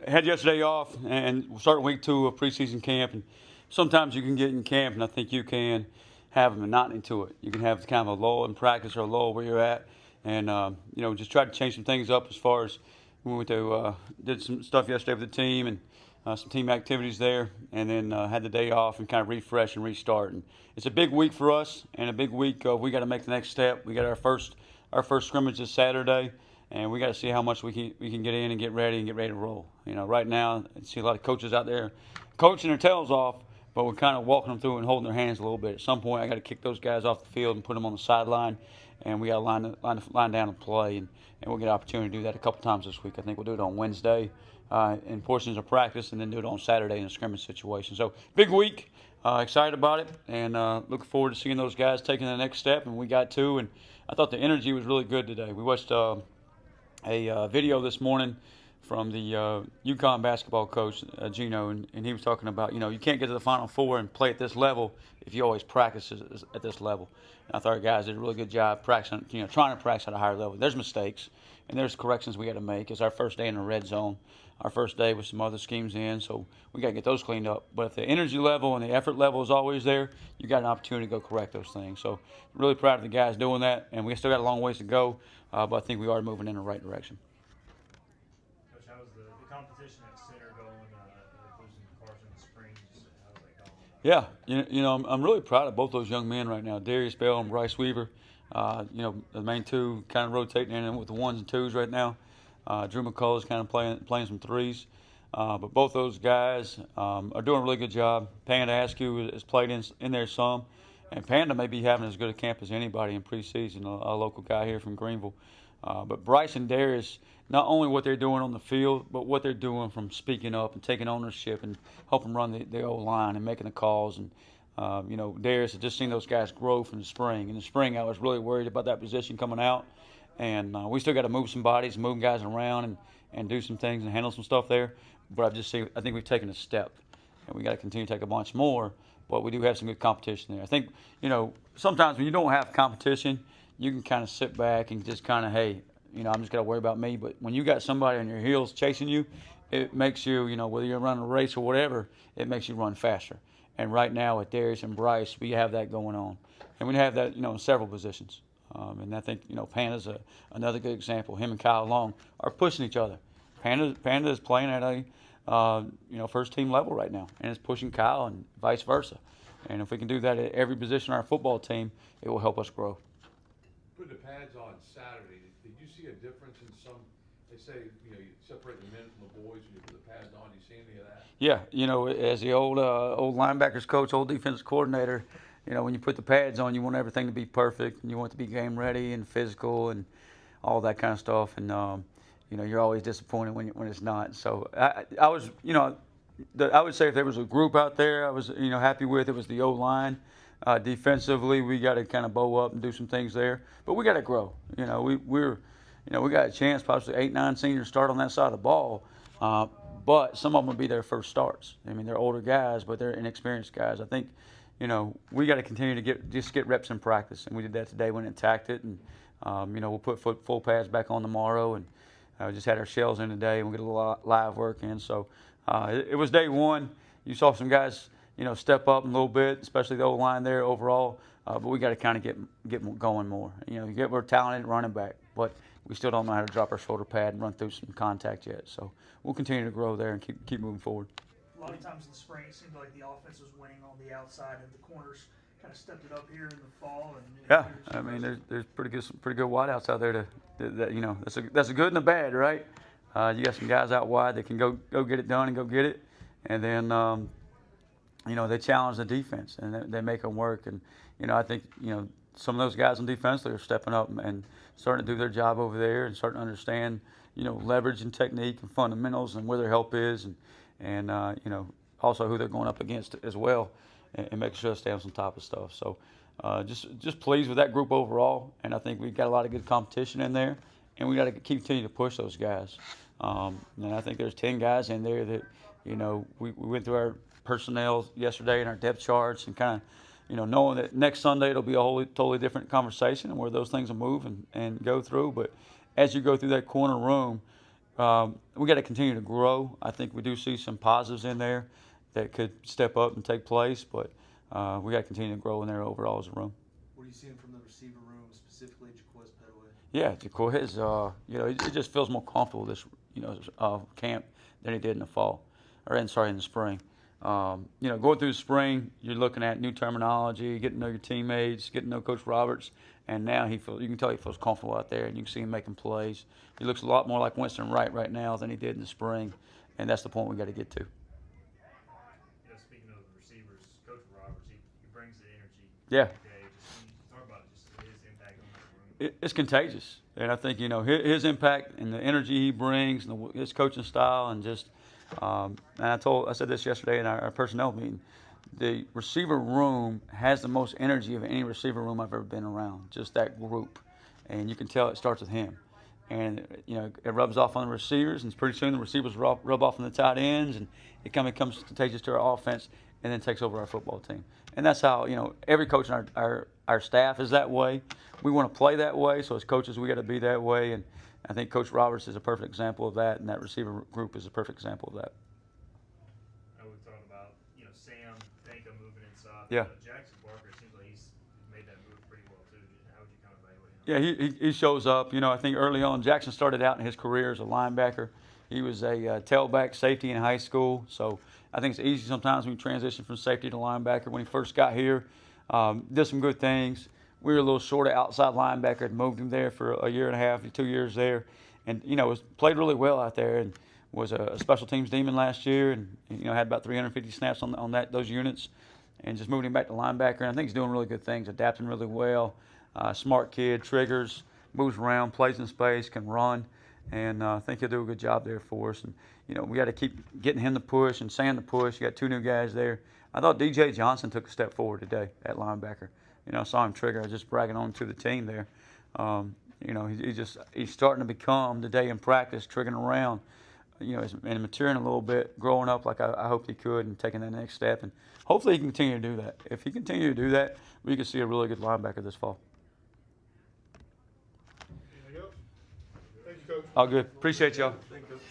Had yesterday off and we're starting week 2 of preseason camp. And sometimes you can get in camp, and I think you can have a monotony to it. You can have kind of a lull in practice or a lull where you're at, and just try to change some things up as far as we went to did some stuff yesterday with the team and some team activities there, and then had the day off and kind of refresh and restart. And it's a big week for us, and a big week. We got to make the next step. We got our first scrimmage this Saturday, and we got to see how much we can get in and get ready to roll. Right now I see a lot of coaches out there coaching their tails off, but we're kind of walking them through and holding their hands a little bit. At some point, I got to kick those guys off the field and put them on the sideline, and we got to line down and play, and we'll get an opportunity to do that a couple times this week. I think we'll do it on Wednesday in portions of practice, and then do it on Saturday in a scrimmage situation. So big week. Excited about it, and looking forward to seeing those guys taking the next step. And we got to, and I thought the energy was really good today. We watched a video this morning from the UConn basketball coach, Gino, and he was talking about, you can't get to the Final Four and play at this level if you always practice at this level. And I thought our guys did a really good job practicing, trying to practice at a higher level. There's mistakes, and there's corrections we got to make. It's our first day in the red zone, our first day with some other schemes in, so we got to get those cleaned up. But if the energy level and the effort level is always there, you got an opportunity to go correct those things. So really proud of the guys doing that, and we still got a long ways to go, but I think we are moving in the right direction. Coach, how was the competition at center going? Losing Carson Springs, how's that going? Yeah, I'm really proud of both those young men right now, Darius Bell and Bryce Weaver. The main two kind of rotating in with the ones and twos right now. Drew McCullough's kind of playing some threes. But both those guys are doing a really good job. Panda Askew has played in there some. And Panda may be having as good a camp as anybody in preseason, a local guy here from Greenville. But Bryce and Darius, not only what they're doing on the field, but what they're doing from speaking up and taking ownership and helping run the O-line and making the calls. And, Darius had just seen those guys grow from the spring. In the spring, I was really worried about that position coming out. And we still got to move some bodies, move guys around, and do some things and handle some stuff there. But I think we've taken a step, and we got to continue to take a bunch more. But we do have some good competition there. I think, sometimes when you don't have competition, you can kind of sit back and just kind of, hey, I'm just got to worry about me. But when you got somebody on your heels chasing you, it makes you, whether you're running a race or whatever, it makes you run faster. And right now with Darius and Bryce, we have that going on. And we have that, in several positions. And I think, Panda's another good example. Him and Kyle Long are pushing each other. Panda is playing at a, first team level right now, and it's pushing Kyle and vice versa. And if we can do that at every position on our football team, it will help us grow. Put the pads on Saturday. Did you see a difference in some? They say, you separate the men from the boys when you put the pads on. Do you see any of that? Yeah, as the old linebackers coach, old defense coordinator, when you put the pads on, you want everything to be perfect, and you want it to be game ready and physical and all that kind of stuff. And you're always disappointed when it's not. So I was, I would say if there was a group out there I was, happy with, it was the O-line. Defensively, we got to kind of bow up and do some things there, but we got to grow. We got a chance, possibly 8, 9 seniors start on that side of the ball. But some of them will be their first starts. I mean, they're older guys, but they're inexperienced guys. I think, we got to continue to get reps in practice, and we did that today when it attacked it. And we'll put full pads back on tomorrow, and just had our shells in today, and we'll get a little live work in. So it was day one. You saw some guys, step up a little bit, especially the O-line there overall. But we got to kind of get going more. We're talented running back, but we still don't know how to drop our shoulder pad and run through some contact yet. So we'll continue to grow there and keep moving forward. A lot of times in the spring, it seemed like the offense was winning on the outside, and the corners kind of stepped it up here in the fall. Yeah, I mean, there's pretty good wideouts out there. That's a good and a bad, right? You got some guys out wide that can go get it done and go get it, and then they challenge the defense and they make them work. And I think some of those guys on defense, they're stepping up and starting to do their job over there and starting to understand leverage and technique and fundamentals and where their help is and also who they're going up against as well, and making sure they stay on some top of stuff. So just pleased with that group overall, and I think we've got a lot of good competition in there, and we got to continue to push those guys. And I think there's 10 guys in there that we went through our personnel yesterday and our depth charts, and kind of knowing that next Sunday it'll be a totally different conversation and where those things will move and go through. But as you go through that corner room, We got to continue to grow. I think we do see some positives in there that could step up and take place, but we got to continue to grow in there overall as a room. What are you seeing from the receiver room, specifically Jaquez Petaway? Yeah, Jaquez, he just feels more comfortable this, camp than he did in the fall, in the spring. Going through the spring, you're looking at new terminology, getting to know your teammates, getting to know Coach Roberts, and now you can tell he feels comfortable out there, and you can see him making plays. He looks a lot more like Winston Wright right now than he did in the spring, and that's the point we got to get to. Speaking of receivers, Coach Roberts, he brings the energy. Yeah. Every day. Just talk about just his impact on the room. It's contagious, and I think his impact and the energy he brings, and his coaching style, and just. And I said this yesterday in our personnel meeting. The receiver room has the most energy of any receiver room I've ever been around. Just that group, and you can tell it starts with him. And it rubs off on the receivers, and pretty soon the receivers rub off on the tight ends, and it kind of becomes contagious to our offense, and then takes over our football team. And that's how every coach in our staff is that way. We want to play that way, so as coaches we got to be that way. And I think Coach Roberts is a perfect example of that, and that receiver group is a perfect example of that. We talked about Sam Danka moving inside. Yeah. Jackson Barker, it seems like he's made that move pretty well too. How would you kind of evaluate him? Yeah, he shows up. I think early on Jackson started out in his career as a linebacker. He was a tailback safety in high school, so I think it's easy sometimes when you transition from safety to linebacker. When he first got here, did some good things. We were a little short of outside linebacker. Had moved him there for a year and a half, 2 years there, and played really well out there, and was a special teams demon last year, and had about 350 snaps on those units, and just moved him back to linebacker. And I think he's doing really good things, adapting really well. Smart kid, triggers, moves around, plays in space, can run, and I think he'll do a good job there for us. And we got to keep getting him the push and Sam the push. You got 2 new guys there. I thought DJ Johnson took a step forward today at linebacker. I saw him trigger. I was just bragging on him to the team there. He's starting to become today in practice, triggering around, and maturing a little bit, growing up like I hoped he could, and taking that next step. And hopefully he can continue to do that. If he continue to do that, we can see a really good linebacker this fall. Anything else? Thank you, Coach. All good. Appreciate y'all. Thank you.